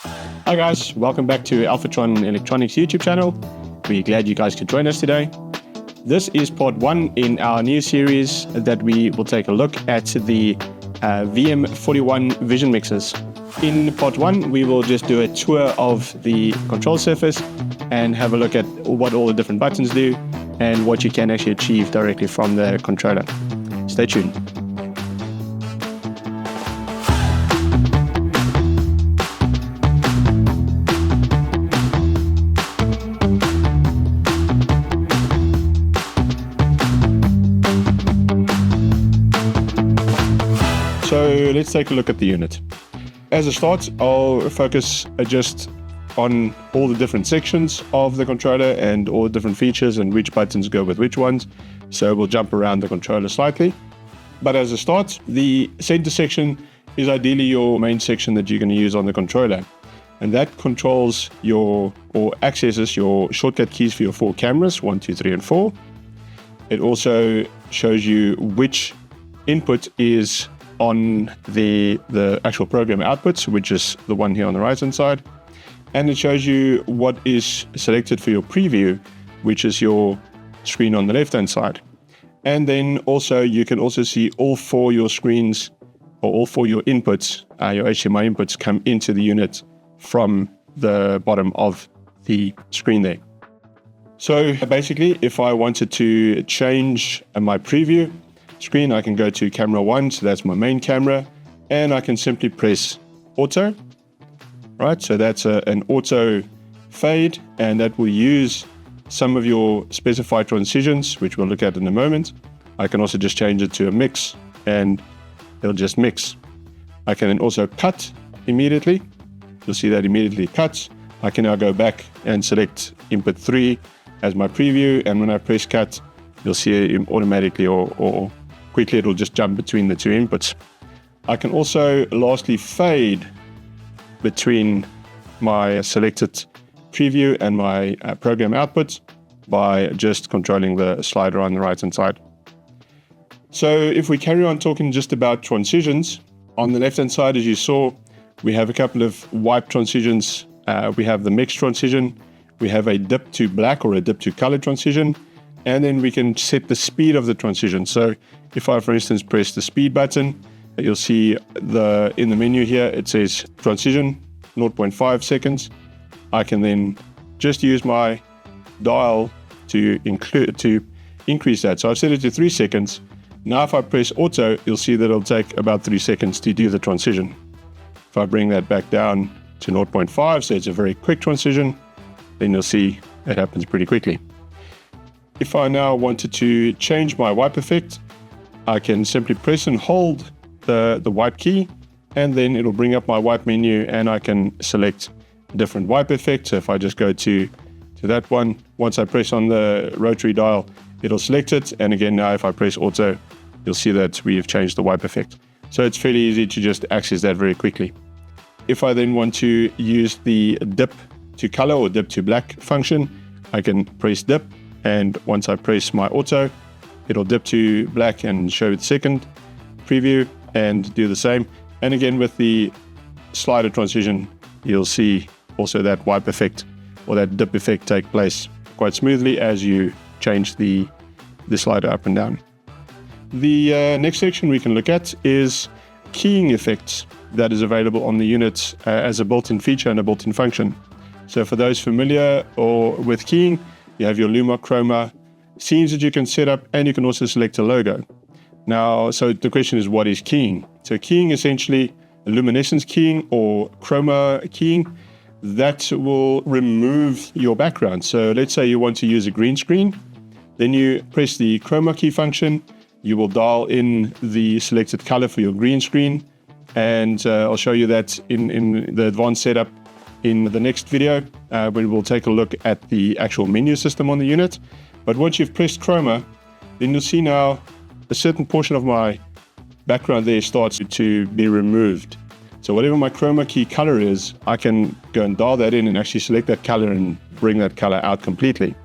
Hi guys, welcome back to Alfatron Electronics YouTube channel. We're glad you guys could join us today. This is part 1 in our new series that we will take a look at the VM41 Vision Mixers. In part 1, we will just do a tour of the control surface and have a look at what all the different buttons do and what you can actually achieve directly from the controller. Stay tuned. So let's take a look at the unit. As a start, I'll focus just on all the different sections of the controller and all the different features and which buttons go with which ones. So we'll jump around the controller slightly. But as a start, the center section is ideally your main section that you're going to use on the controller. And that controls or accesses your shortcut keys for your 4 cameras, 1, 2, 3, and 4. It also shows you which input is on the actual program outputs, which is the one here on the right hand side, and it shows you what is selected for your preview, which is your screen on the left hand side. And then also you can also see all 4 your screens or all 4 your inputs, your HDMI inputs come into the unit from the bottom of the screen there. So basically, if I wanted to change my preview screen, I can go to camera 1, so that's my main camera, and I can simply press auto. Right, so that's an auto fade, and that will use some of your specified transitions, which we'll look at in a moment. I can also just change it to a mix, and it'll just mix. I can then also cut immediately. You'll see that immediately cuts. I can now go back and select input 3 as my preview, and when I press cut, you'll see it automatically or quickly it'll just jump between the 2 inputs. I can also lastly fade between my selected preview and my program output by just controlling the slider on the right hand side. So if we carry on talking just about transitions, on the left hand side, as you saw, we have a couple of wipe transitions. We have the mix transition, we have a dip to black or a dip to color transition, and then we can set the speed of the transition. So if I, for instance, press the speed button, you'll see in the menu here, it says transition 0.5 seconds. I can then just use my dial to increase that. So I've set it to 3 seconds. Now if I press auto, you'll see that it'll take about 3 seconds to do the transition. If I bring that back down to 0.5, so it's a very quick transition, then you'll see it happens pretty quickly. If I now wanted to change my wipe effect, I can simply press and hold the wipe key, and then it'll bring up my wipe menu, and I can select a different wipe effect. So if I just go to that one, once I press on the rotary dial, it'll select it. And again, now if I press auto, you'll see that we've changed the wipe effect. So it's fairly easy to just access that very quickly. If I then want to use the dip to color or dip to black function, I can press dip, and once I press my auto, it'll dip to black and show the second preview and do the same. And again, with the slider transition, you'll see also that wipe effect or that dip effect take place quite smoothly as you change the slider up and down. The next section we can look at is keying effects that is available on the unit as a built-in feature and a built-in function. So for those familiar with keying, you have your luma, chroma, scenes that you can set up, and you can also select a logo. Now, so the question is, what is keying? So keying essentially luminescence keying or chroma keying that will remove your background. So let's say you want to use a green screen, then you press the chroma key function, you will dial in the selected color for your green screen, and I'll show you that in the advanced setup in the next video when we'll take a look at the actual menu system on the unit. But once you've pressed chroma, then you'll see now a certain portion of my background there starts to be removed. So whatever my chroma key color is, I can go and dial that in and actually select that color and bring that color out completely.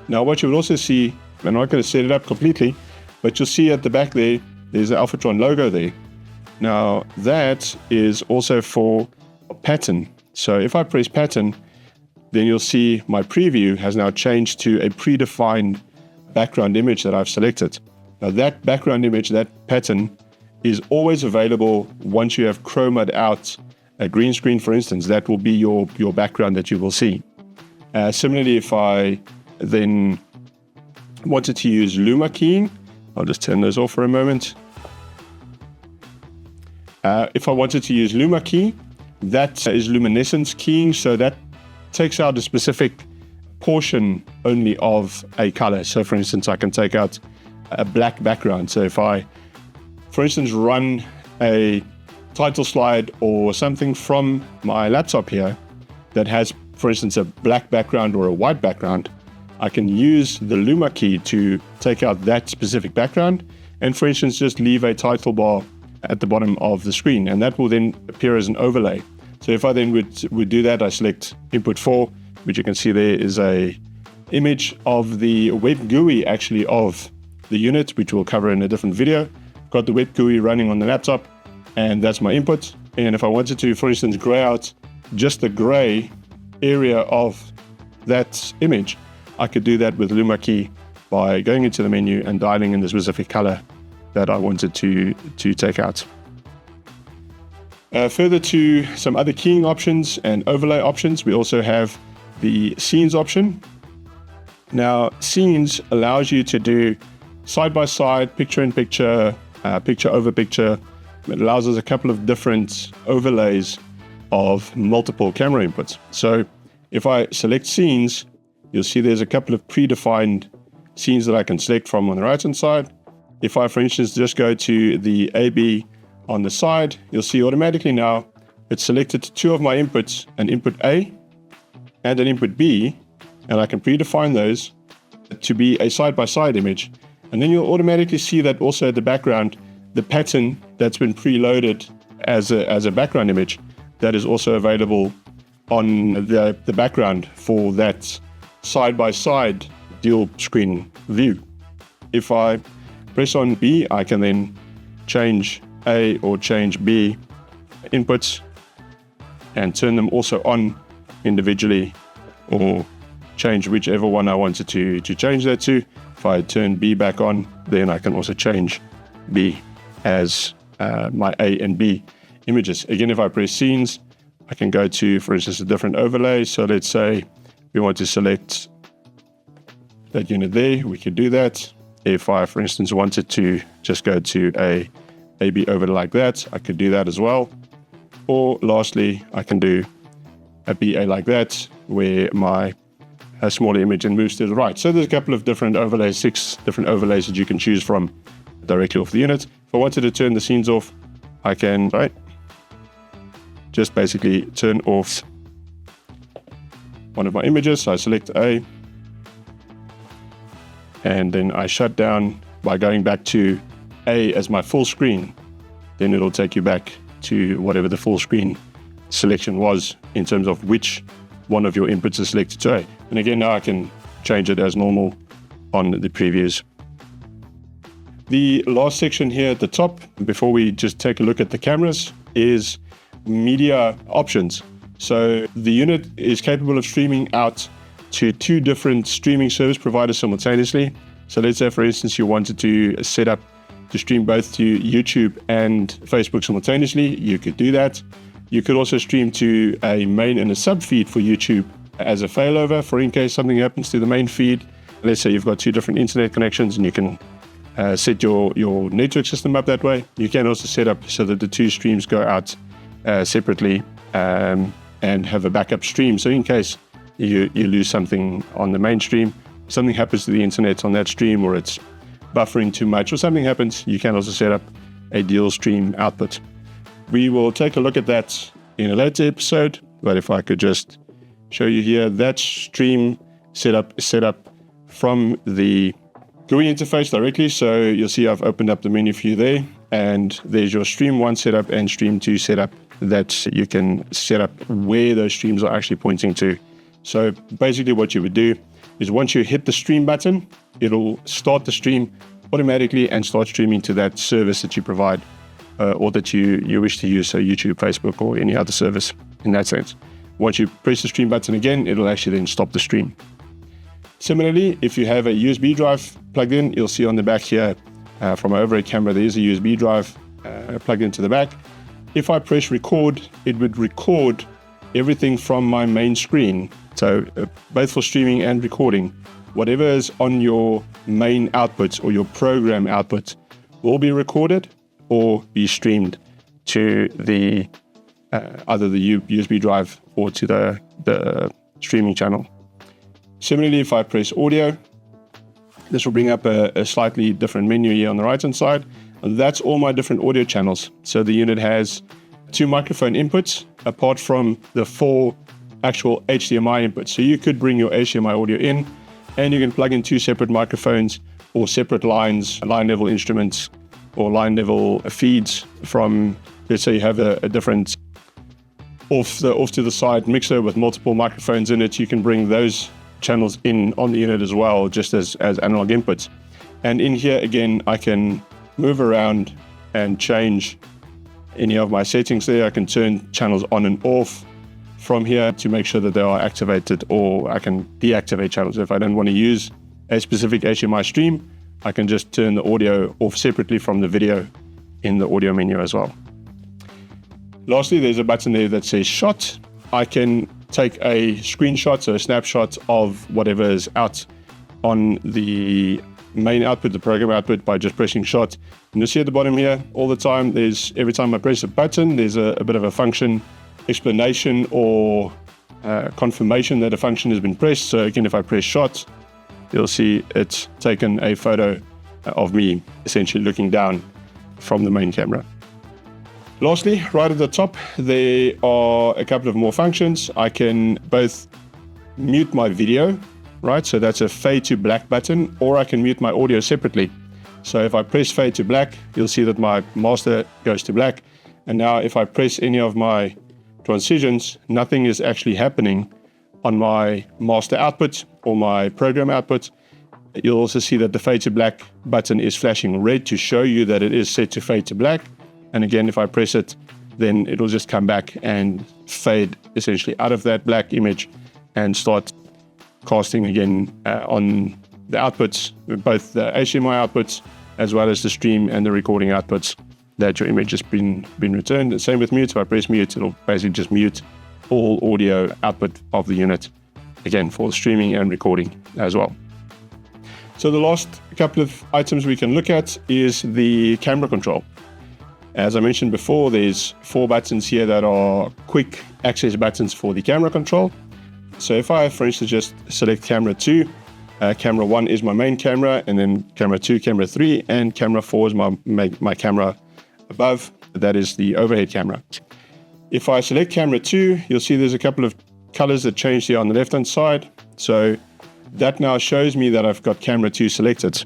Now what you will also see, I'm not going to set it up completely, but you'll see at the back there, there's the Alfatron logo there. Now that is also for a pattern. So if I press pattern, then you'll see my preview has now changed to a predefined background image that I've selected. Now that background image, that pattern, is always available once you have chromed out a green screen, for instance. That will be your background that you will see. Similarly, if I then wanted to use Luma keying, I'll just turn those off for a moment. If I wanted to use Luma key, that is luminescence keying, so that takes out a specific portion only of a color. So for instance, I can take out a black background. So if I, for instance, run a title slide or something from my laptop here that has, for instance, a black background or a white background, I can use the Luma key to take out that specific background and, for instance, just leave a title bar at the bottom of the screen, and that will then appear as an overlay. So if I then would do that, I select input 4, which you can see there is a image of the web GUI actually of the unit, which we'll cover in a different video. Got the web GUI running on the laptop, and that's my input. And if I wanted to, for instance, gray out just the gray area of that image, I could do that with Luma key by going into the menu and dialing in the specific color that I wanted to take out. Further to some other keying options and overlay options, we also have the scenes option. Now, scenes allows you to do side-by-side, picture-in-picture, picture-over-picture. It allows us a couple of different overlays of multiple camera inputs. So if I select scenes, you'll see there's a couple of predefined scenes that I can select from on the right-hand side. If I, for instance, just go to the AB on the side, you'll see automatically now it's selected two of my inputs, an input A and an input B, and I can predefine those to be a side-by-side image. And then you'll automatically see that also at the background, the pattern that's been preloaded as a background image, that is also available on the background for that side-by-side dual screen view. If I press on B, I can then change A or change B inputs and turn them also on individually, or change whichever one I wanted to change that to. If I turn B back on, then I can also change B as my A and B images. Again, if I press scenes, I can go to, for instance, a different overlay. So let's say we want to select that unit there, we could do that. If I, for instance, wanted to just go to a AB overlay like that, I could do that as well. Or lastly, I can do a BA like that, where my smaller image and moves to the right. So there's a couple of different overlays, 6 different overlays that you can choose from directly off the unit. If I wanted to turn the scenes off, I can just basically turn off one of my images. So I select A, and then I shut down by going back to A as my full screen. Then it'll take you back to whatever the full screen selection was in terms of which one of your inputs is selected to A. And again, now I can change it as normal on the previews. The last section here at the top, before we just take a look at the cameras, is media options. So the unit is capable of streaming out to 2 different streaming service providers simultaneously. So let's say, for instance, you wanted to set up to stream both to YouTube and Facebook simultaneously, you could do that. You could also stream to a main and a sub feed for YouTube as a failover, for in case something happens to the main feed. Let's say you've got 2 different internet connections and you can set your network system up that way. You can also set up so that the 2 streams go out separately and have a backup stream. So in case you lose something on the main stream, something happens to the internet on that stream, or it's buffering too much or something happens, you can also set up a dual stream output. We will take a look at that in a later episode, but if I could just show you here, that stream setup is set up from the GUI interface directly. So you'll see I've opened up the menu for you there, and there's your stream 1 setup and stream 2 setup that you can set up where those streams are actually pointing to. So basically what you would do is once you hit the stream button, it'll start the stream automatically and start streaming to that service that you provide or that you wish to use, so YouTube, Facebook, or any other service in that sense. Once you press the stream button again, it'll actually then stop the stream. Similarly, if you have a USB drive plugged in, you'll see on the back here from my overhead camera, there is a USB drive plugged into the back. If I press record, it would record everything from my main screen. So both for streaming and recording, whatever is on your main output or your program output will be recorded or be streamed to the either the USB drive or to the streaming channel. Similarly, if I press audio, this will bring up a slightly different menu here on the right hand side. And that's all my different audio channels. So the unit has 2 microphone inputs apart from the 4 actual HDMI inputs. So you could bring your HDMI audio in and you can plug in 2 separate microphones or separate lines, line level instruments or line level feeds from, let's say you have a different off to the side mixer with multiple microphones in it. You can bring those channels in on the unit as well, just as analog inputs. And in here again, I can move around and change any of my settings there. I can turn channels on and off from here to make sure that they are activated, or I can deactivate channels. If I don't want to use a specific HDMI stream, I can just turn the audio off separately from the video in the audio menu as well. Lastly, there's a button there that says shot. I can take a screenshot, so a snapshot of whatever is out on the main output, the program output, by just pressing shot. And you'll see at the bottom here, all the time, every time I press a button, there's a bit of a function explanation or confirmation that a function has been pressed. So again, if I press shot, you'll see it's taken a photo of me essentially looking down from the main camera. Lastly, right at the top, there are a couple of more functions. I can both mute my video, right? So that's a fade to black button, or I can mute my audio separately. So if I press fade to black, you'll see that my master goes to black. And now if I press any of my transitions, nothing is actually happening on my master output or my program output. You'll also see that the fade to black button is flashing red to show you that it is set to fade to black. And again, if I press it, then it'll just come back and fade essentially out of that black image and start casting again on the outputs, both the HDMI outputs as well as the stream and the recording outputs, that your image has been returned. The same with mute. If I press mute, it'll basically just mute all audio output of the unit, again for streaming and recording as well. So the last couple of items we can look at is the camera control. As I mentioned before, there's 4 buttons here that are quick access buttons for the camera control. So if I, for instance, just select camera 2, camera 1 is my main camera, and then camera 2, camera 3, and camera 4 is my camera above. That is the overhead camera. If I select camera 2, you'll see there's a couple of colors that change here on the left-hand side. So that now shows me that I've got camera 2 selected.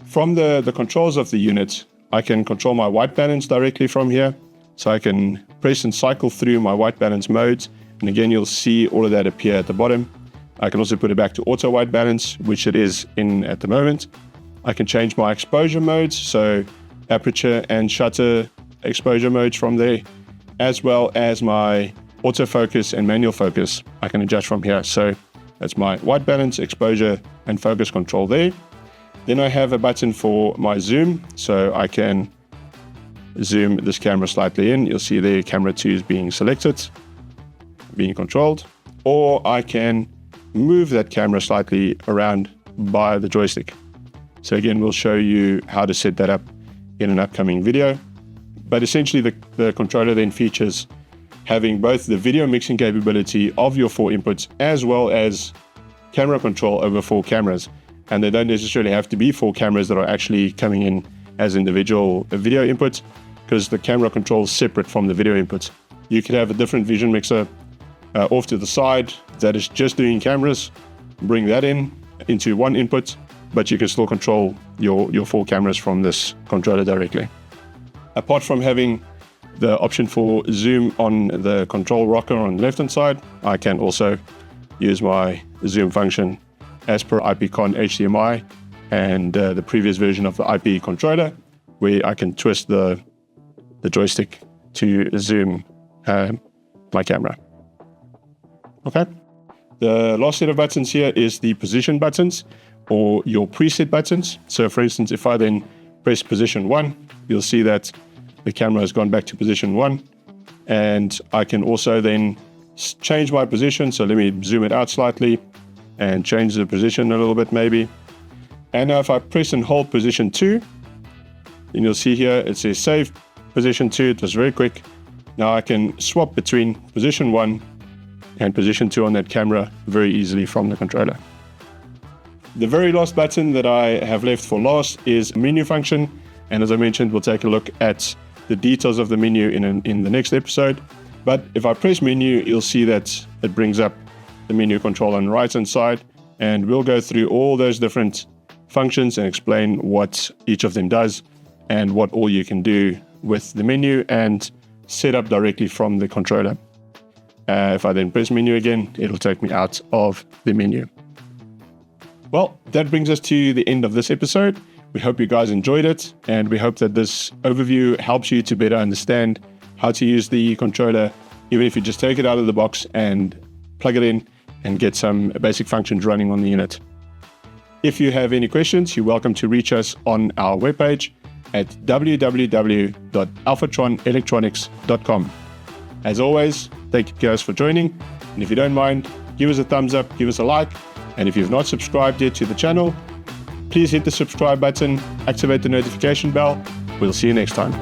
From the controls of the unit, I can control my white balance directly from here. So I can press and cycle through my white balance modes. And again, you'll see all of that appear at the bottom. I can also put it back to auto white balance, which it is in at the moment. I can change my exposure modes, so aperture and shutter exposure modes from there, as well as my autofocus and manual focus. I can adjust from here. So that's my white balance, exposure, and focus control there. Then I have a button for my zoom, so I can zoom this camera slightly in. You'll see there camera 2 is being selected, being controlled, or I can move that camera slightly around by the joystick. So again, we'll show you how to set that up in an upcoming video. But essentially the controller then features having both the video mixing capability of your 4 inputs as well as camera control over 4 cameras. And they don't necessarily have to be 4 cameras that are actually coming in as individual video inputs, because the camera control is separate from the video inputs. You could have a different vision mixer off to the side that is just doing cameras, bring that into one input, but you can still control your 4 cameras from this controller directly. Apart from having the option for zoom on the control rocker on the left-hand side, I can also use my zoom function as per IPCON-HDMI and the previous version of the IP controller, where I can twist the joystick to zoom my camera. Okay. The last set of buttons here is the position buttons, or your preset buttons. So for instance, if I then press position 1, you'll see that the camera has gone back to position 1. And I can also then change my position. So let me zoom it out slightly and change the position a little bit maybe. And now if I press and hold position 2, then you'll see here it says save position 2. It was very quick. Now I can swap between position 1 and position 2 on that camera very easily from the controller. The very last button that I have left for last is menu function. And as I mentioned, we'll take a look at the details of the menu in the next episode. But if I press menu, you'll see that it brings up the menu control on the right hand side. And we'll go through all those different functions and explain what each of them does and what all you can do with the menu and set up directly from the controller. If I then press menu again, it'll take me out of the menu. Well, that brings us to the end of this episode. We hope you guys enjoyed it, and we hope that this overview helps you to better understand how to use the controller, even if you just take it out of the box and plug it in and get some basic functions running on the unit. If you have any questions, you're welcome to reach us on our webpage at www.alfatronelectronics.com. As always, thank you guys for joining, and if you don't mind, give us a thumbs up, give us a like, and if you've not subscribed yet to the channel, please hit the subscribe button, activate the notification bell. We'll see you next time.